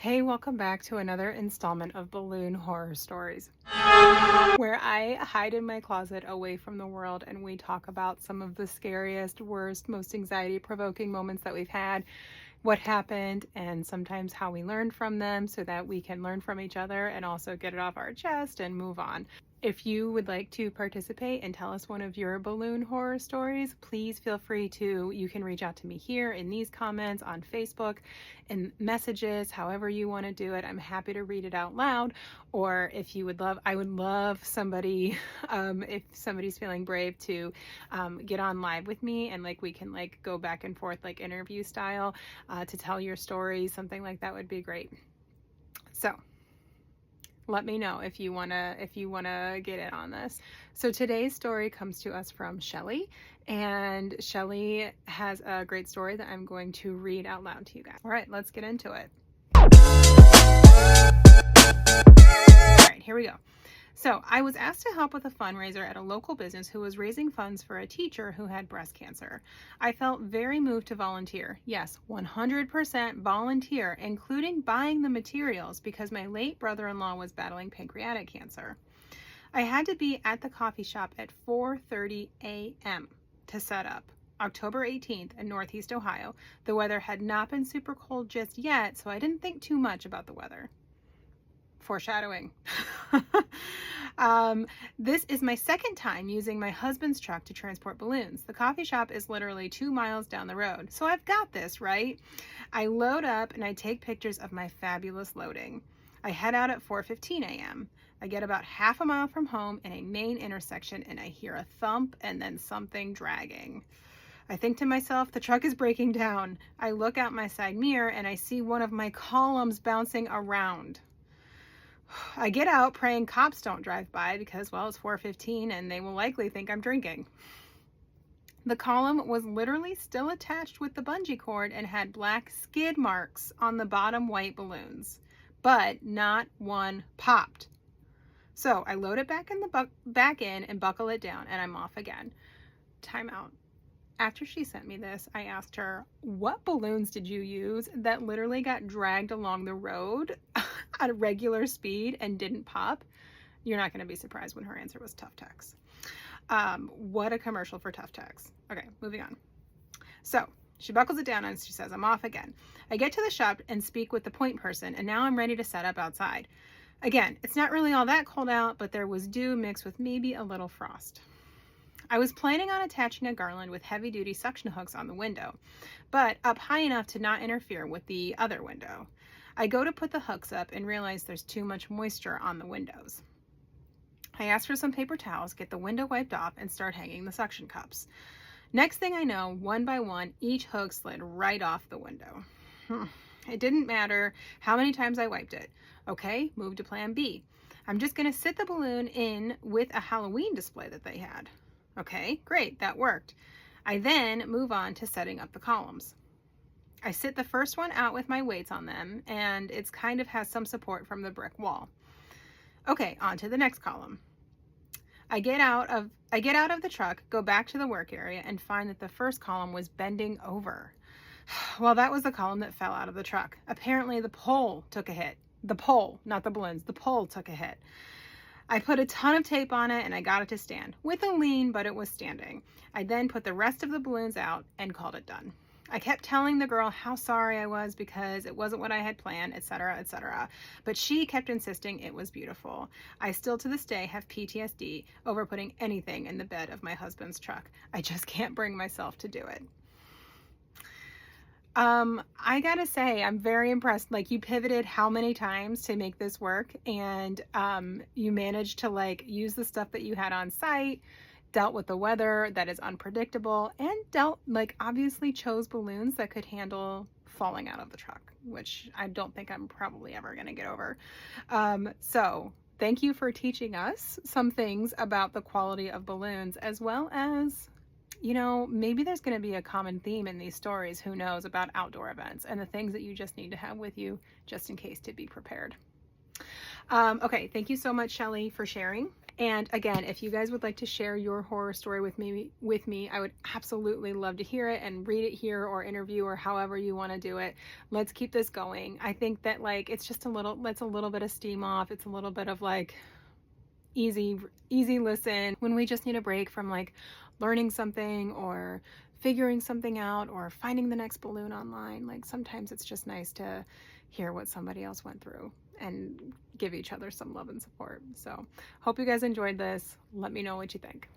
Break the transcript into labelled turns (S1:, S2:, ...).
S1: Hey, welcome back to another installment of Balloon Horror Stories, where I hide in my closet away from the world and we talk about some of the scariest, worst, most anxiety-provoking moments that we've had, what happened, and sometimes how we learned from them so that we can learn from each other and also get it off our chest and move on. If you would like to participate and tell us one of your balloon horror stories, please feel free to. You can reach out to me here in these comments on Facebook, in messages, however you want to do it. I'm happy to read it out loud. Or if you would love, I would love somebody, if somebody's feeling brave, to get on live with me and we can go back and forth interview style to tell your stories. Something like that would be great. So let me know if you wanna get in on this. So today's story comes to us from Shelly, and Shelly has a great story that I'm going to read out loud to you guys. All right, let's get into it. All right, here we go. So I was asked to help with a fundraiser at a local business who was raising funds for a teacher who had breast cancer. I felt very moved to volunteer. Yes, 100% volunteer, including buying the materials because my late brother-in-law was battling pancreatic cancer. I had to be at the coffee shop at 4:30 a.m. to set up. October 18th in Northeast Ohio. The weather had not been super cold just yet, so I didn't think too much about the weather. Foreshadowing. This is my second time using my husband's truck to transport balloons. The coffee shop is literally 2 miles down the road, so I've got this, right? I load up and I take pictures of my fabulous loading. I head out at 4:15 a.m. I get about half a mile from home in a main intersection and I hear a thump and then something dragging. I think to myself, the truck is breaking down. I look out my side mirror and I see one of my columns bouncing around. I get out praying cops don't drive by because, well, it's 4:15 and they will likely think I'm drinking. The column was literally still attached with the bungee cord and had black skid marks on the bottom white balloons, but not one popped. So I load it back in and buckle it down and I'm off again. Time out. After she sent me this, I asked her, what balloons did you use that literally got dragged along the road at a regular speed and didn't pop? You're not going to be surprised when her answer was Tough Tex. What a commercial for Tough Tex. Okay, moving on. So she buckles it down and she says, I'm off again. I get to the shop and speak with the point person, and now I'm ready to set up outside. Again, it's not really all that cold out, but there was dew mixed with maybe a little frost. I was planning on attaching a garland with heavy-duty suction hooks on the window, but up high enough to not interfere with the other window. I go to put the hooks up and realize there's too much moisture on the windows. I ask for some paper towels, get the window wiped off, and start hanging the suction cups. Next thing I know, one by one, each hook slid right off the window. It didn't matter how many times I wiped it. Okay, move to plan B. I'm just going to sit the balloon in with a Halloween display that they had. Okay, great, that worked. I then move on to setting up the columns. I sit the first one out with my weights on them, and it's kind of has some support from the brick wall. Okay, on to the next column. I get out of the truck, go back to the work area, and find that the first column was bending over. Well, that was the column that fell out of the truck. Apparently the pole took a hit. The pole, not the balloons, the pole took a hit. I put a ton of tape on it and I got it to stand, with a lean, but it was standing. I then put the rest of the balloons out and called it done. I kept telling the girl how sorry I was because it wasn't what I had planned, etc., etc. But she kept insisting it was beautiful. I still to this day have PTSD over putting anything in the bed of my husband's truck. I just can't bring myself to do it. I gotta say, I'm very impressed. You pivoted how many times to make this work, and you managed to use the stuff that you had on site, dealt with the weather that is unpredictable, and obviously chose balloons that could handle falling out of the truck, which I don't think I'm probably ever gonna get over. So thank you for teaching us some things about the quality of balloons, as well as, maybe there's going to be a common theme in these stories, who knows, about outdoor events and the things that you just need to have with you just in case to be prepared. Okay, thank you so much, Shelly, for sharing. And again, if you guys would like to share your horror story with me, I would absolutely love to hear it and read it here or interview or however you want to do it. Let's keep this going. I think that like it's just let's a little bit of steam off. It's a little bit of like easy listen when we just need a break from like learning something or figuring something out or finding the next balloon online. Like sometimes it's just nice to hear what somebody else went through and give each other some love and support. So hope you guys enjoyed this. Let me know what you think.